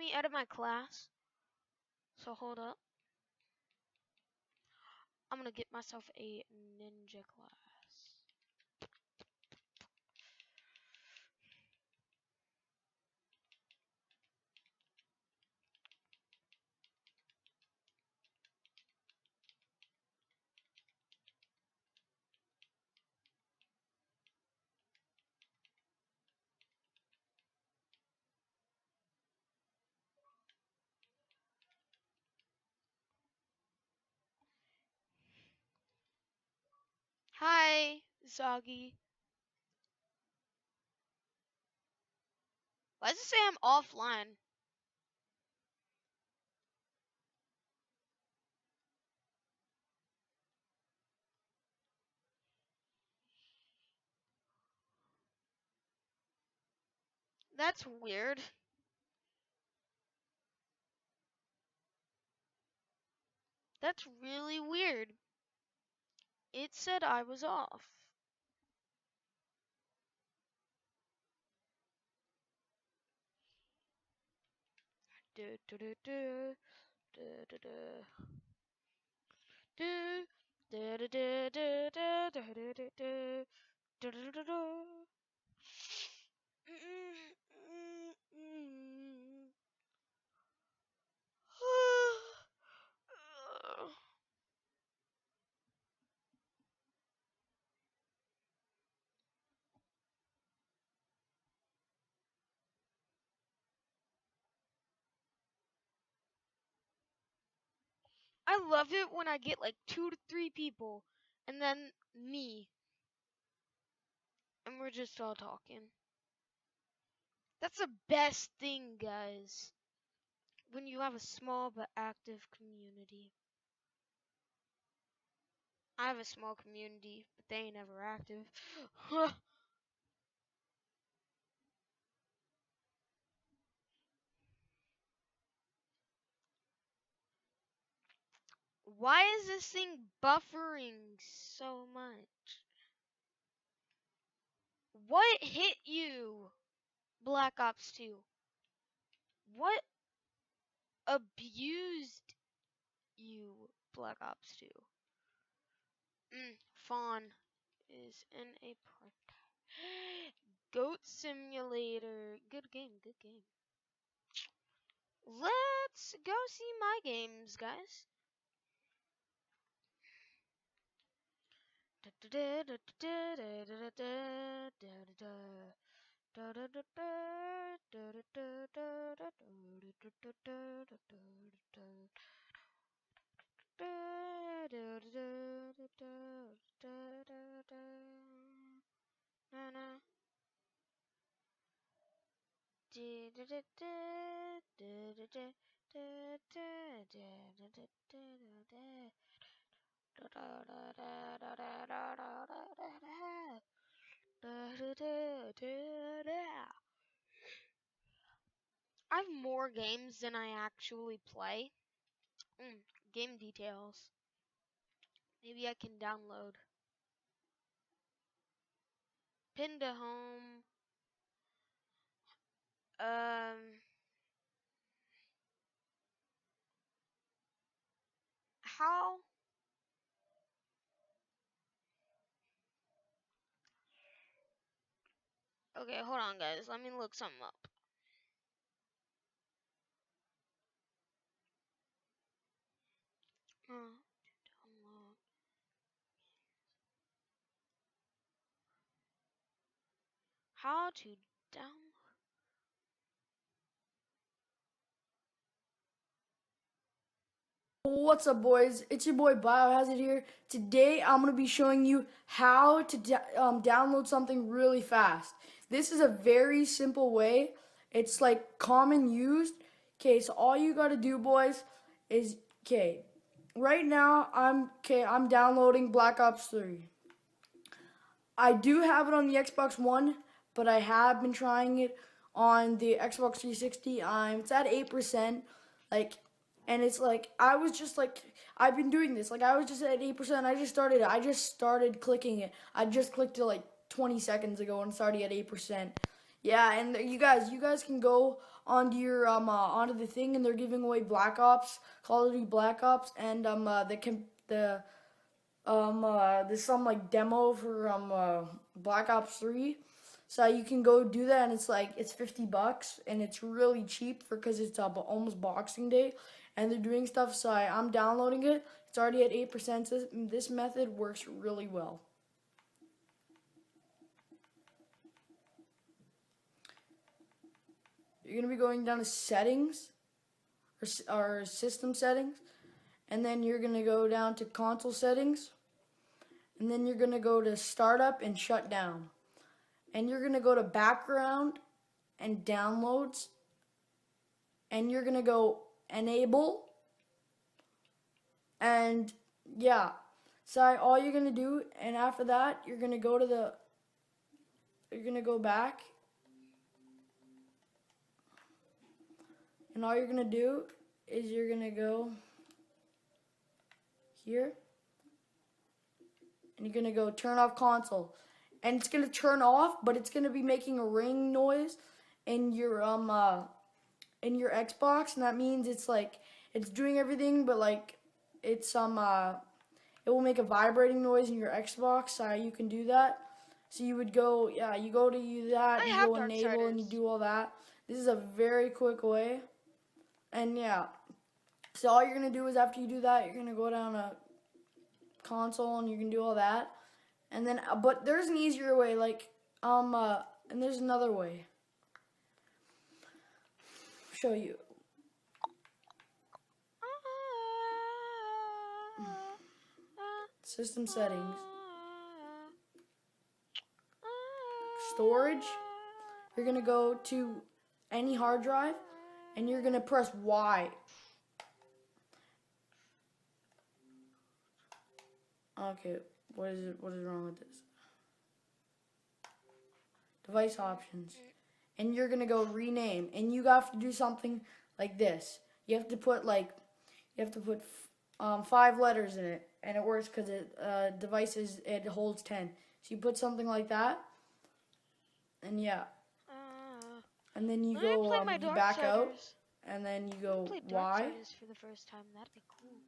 me edit my class. So hold up. I'm gonna get myself a ninja class. Hi, Zoggy. Why does it say I'm offline? That's weird. That's really weird. It said I was off. I love it when I get like 2 to 3 people and then me. And we're just all talking. That's the best thing, guys. When you have a small but active community. I have a small community, but they ain't ever active. Why is this thing buffering so much? What hit you, Black Ops 2? What abused you, Black Ops 2? Fawn is in a part. Goat Simulator. Good game, good game. Let's go see my games, guys. I have more games than I actually play. Game details. Maybe I can download. Pin to home. How? Okay, hold on, guys. Let me look something up. Download. How to download? What's up, boys? It's your boy Biohazard here. Today I'm going to be showing you how to download something really fast. This is a very simple way. It's like common used. Okay, so all you got to do, boys, is right now I'm downloading Black Ops 3. I do have it on the Xbox One, but I have been trying it on the Xbox 360. It's at 8%. And it's like, I was just like, I've been doing this. Like, I was just at 8%. I just started clicking it. I just clicked it like 20 seconds ago and started at 8%. Yeah, and you guys can go onto your onto the thing, and they're giving away Black Ops, Call of Duty Black Ops, and there's some like demo for Black Ops 3. So you can go do that, and it's $50, and it's really cheap because it's almost Boxing Day, and they're doing stuff. So I'm downloading it. It's already at 8%. So this method works really well. You're gonna be going down to settings or system settings, and then you're gonna go down to console settings, and then you're gonna go to startup and shut down. And you're going to go to background and downloads, and you're going to go enable, and yeah, so all you're going to do, and after that you're going to go to you're going to go back, and all you're going to do is you're going to go here, and you're going to go turn off console. And it's going to turn off, but it's going to be making a ring noise in your Xbox, and that means it's doing everything, but it will make a vibrating noise in your Xbox. So you can do that. So you would go, you go to that, you go enable, and you do all that. This is a very quick way. And yeah, so all you're going to do is after you do that, you're going to go down to console, and you can do all that. And then, but there's an easier way, and there's another way. Show you. System settings. Storage. You're gonna go to any hard drive, and you're gonna press Y. Okay. What is wrong with this? Device options. And you're going to go rename. And you have to do something like this. You have to put 5 letters in it. And it works because it holds 10. So you put something like that. And yeah. And then you go you back out. And then you go Y. For the first time. That'd be cool.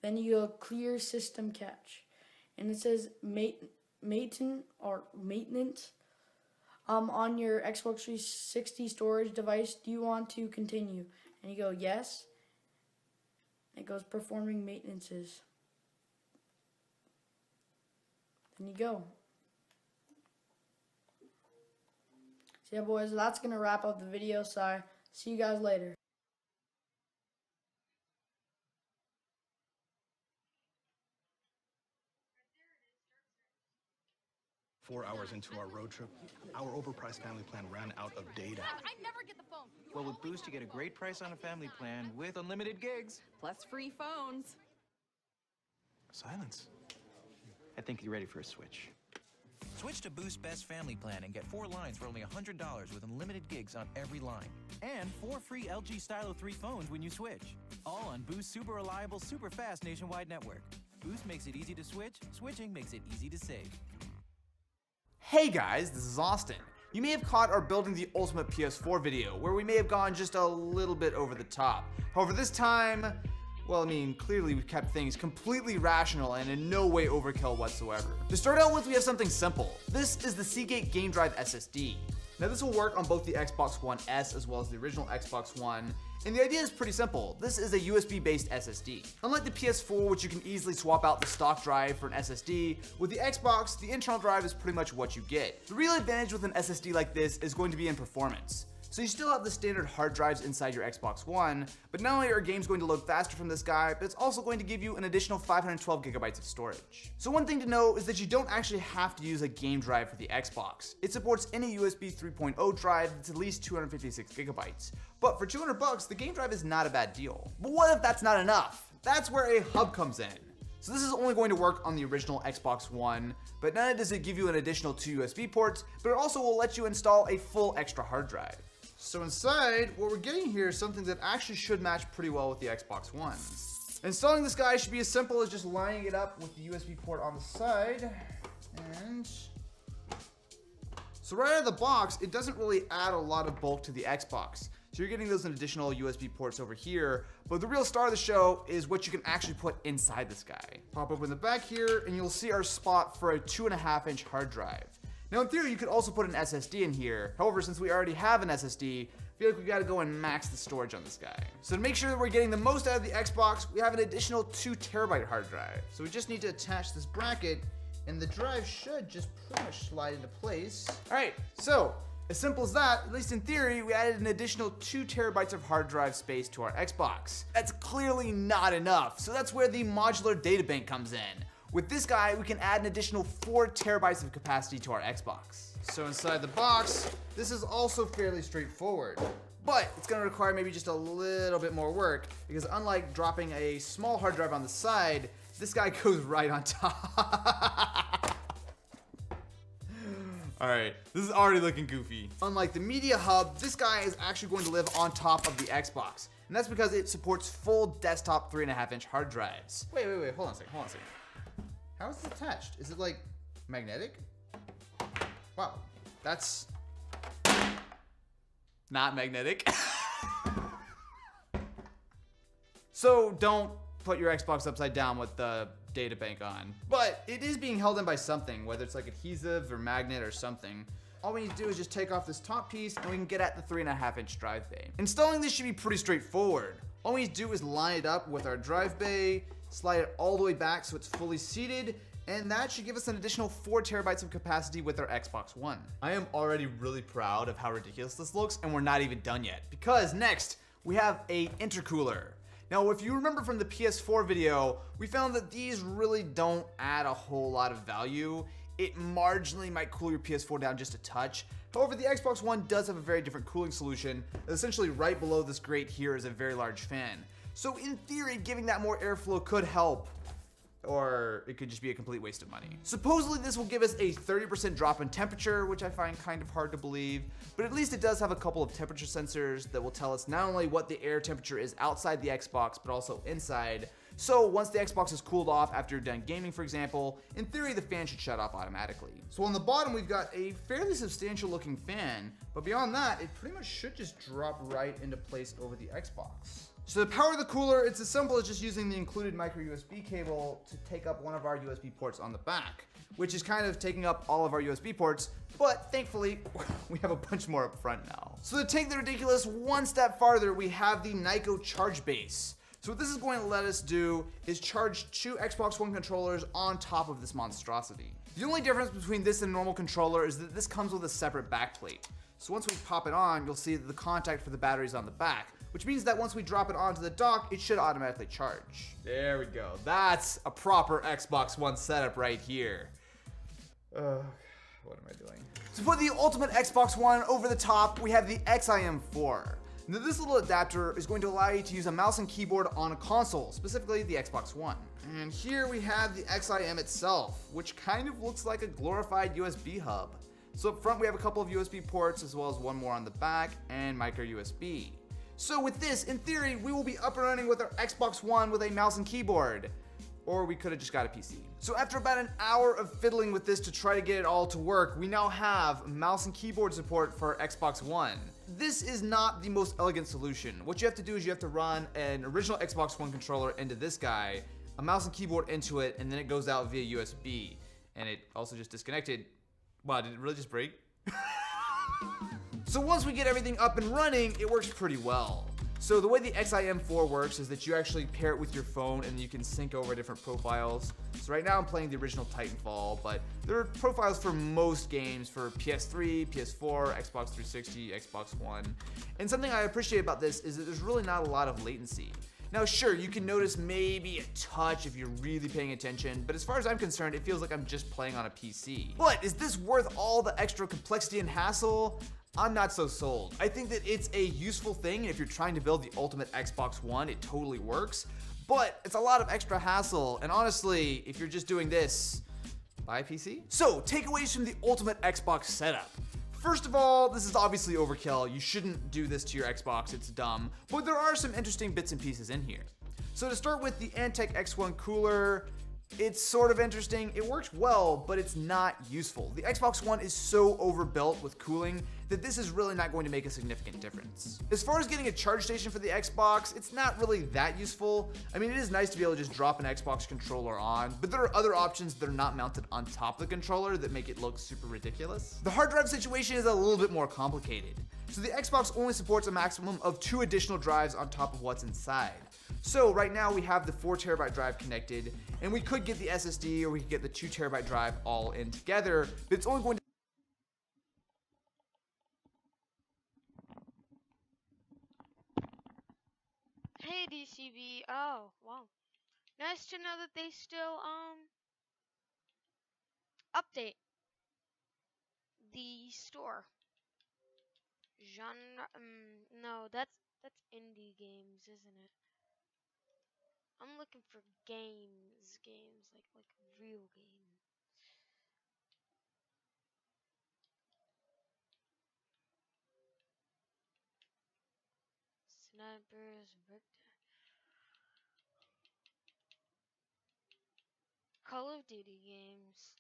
Then you go clear system cache, and it says maintenance on your Xbox 360 storage device. Do you want to continue? And you go yes. It goes performing maintenances. Then you go. So yeah, boys, that's gonna wrap up the video. So see you guys later. 4 hours into our road trip, our overpriced family plan ran out of data. I never get the phone. Well, with Boost, you get a great price on a family plan with unlimited gigs. Plus free phones. Silence. I think you're ready for a switch. Switch to Boost Best Family Plan and get 4 lines for only $100 with unlimited gigs on every line. And 4 free LG Stylo 3 phones when you switch. All on Boost's super reliable, super fast nationwide network. Boost makes it easy to switch. Switching makes it easy to save. Hey guys, this is Austin. You may have caught our Building the Ultimate PS4 video, where we may have gone just a little bit over the top. However, this time, well, I mean, clearly we've kept things completely rational and in no way overkill whatsoever. To start out with, we have something simple. This is the Seagate Game Drive SSD. Now this will work on both the Xbox One S as well as the original Xbox One, and the idea is pretty simple. This is a USB-based SSD. Unlike the PS4, which you can easily swap out the stock drive for an SSD, with the Xbox, the internal drive is pretty much what you get. The real advantage with an SSD like this is going to be in performance. So you still have the standard hard drives inside your Xbox One, but not only are games going to load faster from this guy, but it's also going to give you an additional 512 gigabytes of storage. So one thing to know is that you don't actually have to use a game drive for the Xbox. It supports any USB 3.0 drive that's at least 256 gigabytes. But for $200, the game drive is not a bad deal. But what if that's not enough? That's where a hub comes in. So this is only going to work on the original Xbox One, but not only does it give you an additional 2 USB ports, but it also will let you install a full extra hard drive. So inside, what we're getting here is something that actually should match pretty well with the Xbox One. Installing this guy should be as simple as just lining it up with the USB port on the side and So right out of the box, it doesn't really add a lot of bulk to the Xbox. So you're getting those additional USB ports over here, but the real star of the show is what you can actually put inside this guy. Pop open the back here, and you'll see our spot for a 2.5-inch hard drive. Now in theory, you could also put an SSD in here. However, since we already have an SSD, I feel like we gotta go and max the storage on this guy. So to make sure that we're getting the most out of the Xbox, we have an additional 2 terabyte hard drive. So we just need to attach this bracket, and the drive should just pretty much slide into place. All right, so as simple as that, at least in theory, we added an additional 2 terabytes of hard drive space to our Xbox. That's clearly not enough, so that's where the modular data bank comes in. With this guy, we can add an additional 4 terabytes of capacity to our Xbox. So inside the box, this is also fairly straightforward, but it's gonna require maybe just a little bit more work, because unlike dropping a small hard drive on the side, this guy goes right on top. All right, this is already looking goofy. Unlike the media hub, this guy is actually going to live on top of the Xbox, and that's because it supports full desktop 3.5-inch hard drives. Wait, hold on a second. How is it attached? Is it like magnetic? Wow, that's not magnetic. So don't put your Xbox upside down with the data bank on. But it is being held in by something, whether it's like adhesives or magnet or something. All we need to do is just take off this top piece and we can get at the 3.5-inch drive bay. Installing this should be pretty straightforward. All we need to do is line it up with our drive bay, slide it all the way back so it's fully seated, and that should give us an additional 4 terabytes of capacity with our Xbox One. I am already really proud of how ridiculous this looks, and we're not even done yet, because next we have a intercooler. Now, if you remember from the PS4 video, we found that these really don't add a whole lot of value. It marginally might cool your PS4 down just a touch. However, the Xbox One does have a very different cooling solution. Essentially right below this grate here is a very large fan. So in theory, giving that more airflow could help, or it could just be a complete waste of money. Supposedly this will give us a 30% drop in temperature, which I find kind of hard to believe, but at least it does have a couple of temperature sensors that will tell us not only what the air temperature is outside the Xbox, but also inside. So once the Xbox is cooled off after you're done gaming, for example, in theory the fan should shut off automatically. So on the bottom we've got a fairly substantial looking fan, but beyond that it pretty much should just drop right into place over the Xbox. So to power the cooler, it's as simple as just using the included micro USB cable to take up one of our USB ports on the back, which is kind of taking up all of our USB ports, but thankfully we have a bunch more up front now. So to take the ridiculous one step farther, we have the Nyko charge base. So what this is going to let us do is charge 2 Xbox One controllers on top of this monstrosity. The only difference between this and a normal controller is that this comes with a separate backplate. So once we pop it on, you'll see that the contact for the battery is on the back, which means that once we drop it onto the dock, it should automatically charge. There we go. That's a proper Xbox One setup right here. What am I doing? To put the ultimate Xbox One over the top, we have the XIM4. Now this little adapter is going to allow you to use a mouse and keyboard on a console, specifically the Xbox One. And here we have the XIM itself, which kind of looks like a glorified USB hub. So up front we have a couple of USB ports as well as one more on the back and micro USB. So with this, in theory, we will be up and running with our Xbox One with a mouse and keyboard. Or we could have just got a PC. So after about an hour of fiddling with this to try to get it all to work, we now have mouse and keyboard support for our Xbox One. This is not the most elegant solution. What you have to do is you have to run an original Xbox One controller into this guy, a mouse and keyboard into it, and then it goes out via USB. And it also just disconnected. Wow, did it really just break? So once we get everything up and running, it works pretty well. So the way the XIM4 works is that you actually pair it with your phone and you can sync over different profiles. So right now I'm playing the original Titanfall, but there are profiles for most games for PS3, PS4, Xbox 360, Xbox One. And something I appreciate about this is that there's really not a lot of latency. Now sure, you can notice maybe a touch if you're really paying attention, but as far as I'm concerned, it feels like I'm just playing on a PC. But is this worth all the extra complexity and hassle? I'm not so sold. I think that it's a useful thing. If you're trying to build the ultimate Xbox One, it totally works, but it's a lot of extra hassle. And honestly, if you're just doing this, buy a PC. So takeaways from the ultimate Xbox setup. First of all, this is obviously overkill. You shouldn't do this to your Xbox, it's dumb, but there are some interesting bits and pieces in here. So to start with, the Antec X1 cooler, It's sort of interesting, it works well, but it's not useful. The Xbox One is so overbuilt with cooling that this is really not going to make a significant difference. As far as getting a charge station for the Xbox, it's not really that useful. I mean, it is nice to be able to just drop an Xbox controller on, but there are other options that are not mounted on top of the controller that make it look super ridiculous. The hard drive situation is a little bit more complicated. So the Xbox only supports a maximum of 2 additional drives on top of what's inside. So right now we have the 4TB drive connected, and we could get the SSD or we could get the 2TB drive all in together, but it's only going to Hey DCB. Oh, wow. Nice to know that they still update the store. Genre no, that's indie games, isn't it? I'm looking for games like real games. Snipers, Call of Duty games.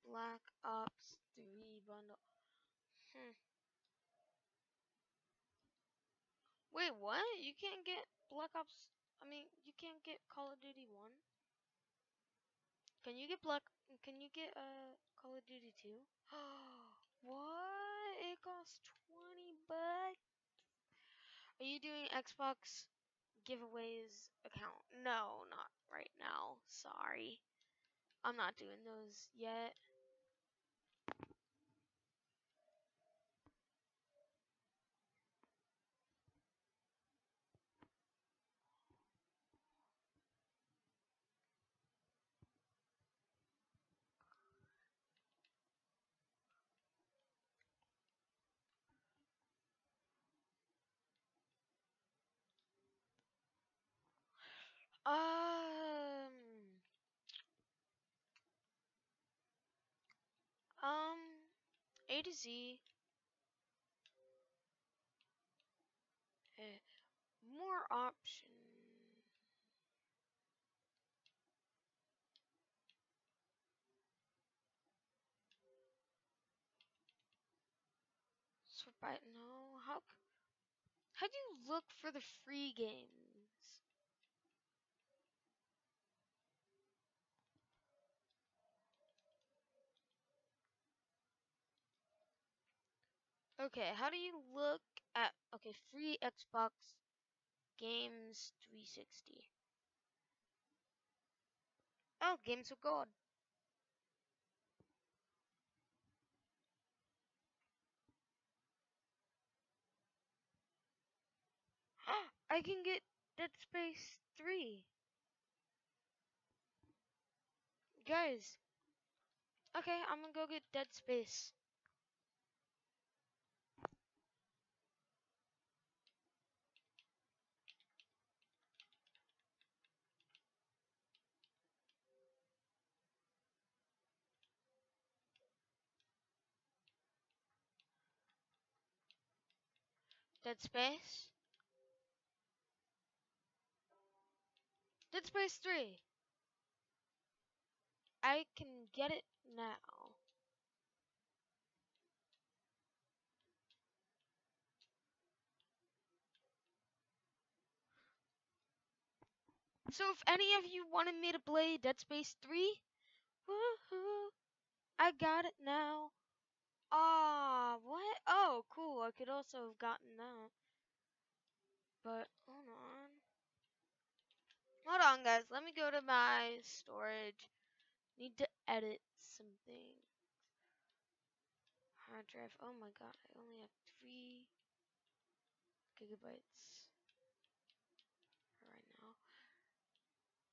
Black Ops 3 bundle. Wait, what? You can't get Black Ops. You can't get Call of Duty 1? Can you get Can you get Call of Duty 2? What? It costs $20. Are you doing Xbox giveaways account? No, not right now. Sorry. I'm not doing those yet. Um, um, A to Z. More options. So, right now, how do you look for the free games? Okay, how do you look at free Xbox games 360? Oh, games of God. I can get Dead Space 3. Guys, okay, I'm gonna go get Dead Space. Dead Space? Dead Space 3. I can get it now. So if any of you wanted me to play Dead Space 3, woohoo, I got it now. Ah, what? Oh, cool. I could also have gotten that. But, hold on. Hold on, guys. Let me go to my storage. Need to edit something. Hard drive. Oh my god, I only have 3 gigabytes right now.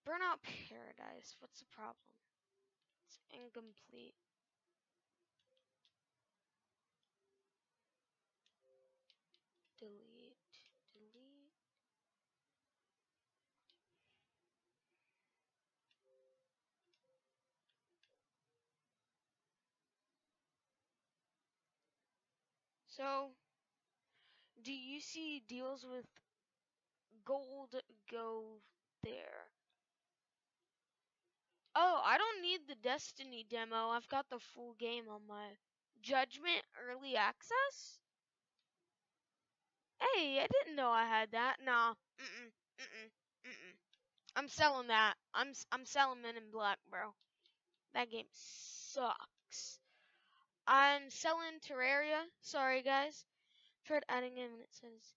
Burnout Paradise. What's the problem? It's incomplete. Delete. Delete. So, do you see deals with gold go there? Oh, I don't need the Destiny demo. I've got the full game on my Judgment Early Access. Hey, I didn't know I had that. Nah. Mm-mm. Mm-mm. Mm-mm. I'm selling that. I'm selling Men in Black, bro. That game sucks. I'm selling Terraria. Sorry, guys. Tried adding him and it says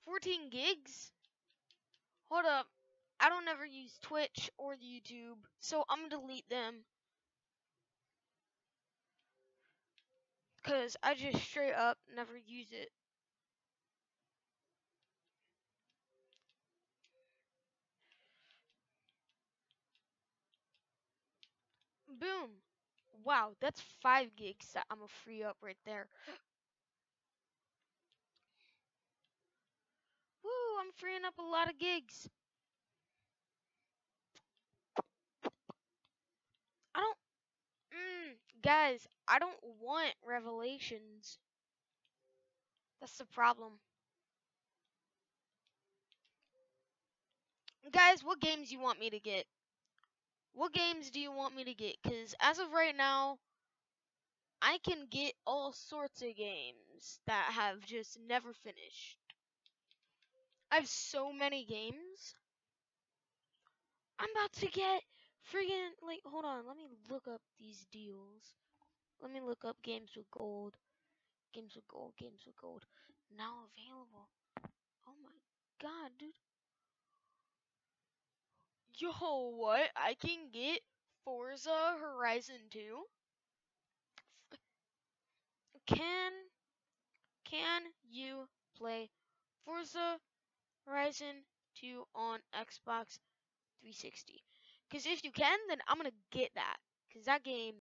14 gigs. Hold up. I don't ever use Twitch or YouTube, so I'm gonna delete them. Cause I just straight up never use it. Boom. Wow, that's 5 gigs that I'm gonna free up right there. Woo, I'm freeing up a lot of gigs. I don't guys, I don't want Revelations. That's the problem. Guys, what games you want me to get? What games do you want me to get? Cuz as of right now, I can get all sorts of games that have just never finished. I have so many games. I'm about to get friggin' like hold on, let me look up these deals. Let me look up games with gold. Games with gold, games with gold. Now available. Oh my god, dude. Yo, what? I can get Forza Horizon 2? Can you play Forza Horizon 2 on Xbox 360? Because if you can, then I'm gonna get that. Because that game